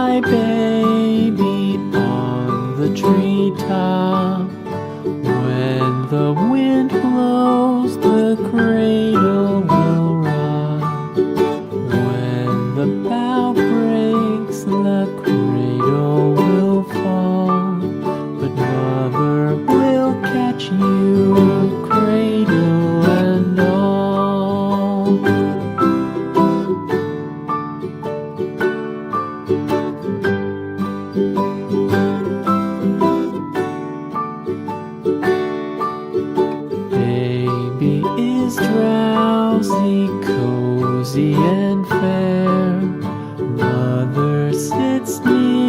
my baby on the treetop. When the wind blows, the cradle will rock. When the bough breaks, the cradle will fall. But mother will catch you, cradle and all. Baby is drowsy, cozy and fair. Mother sits near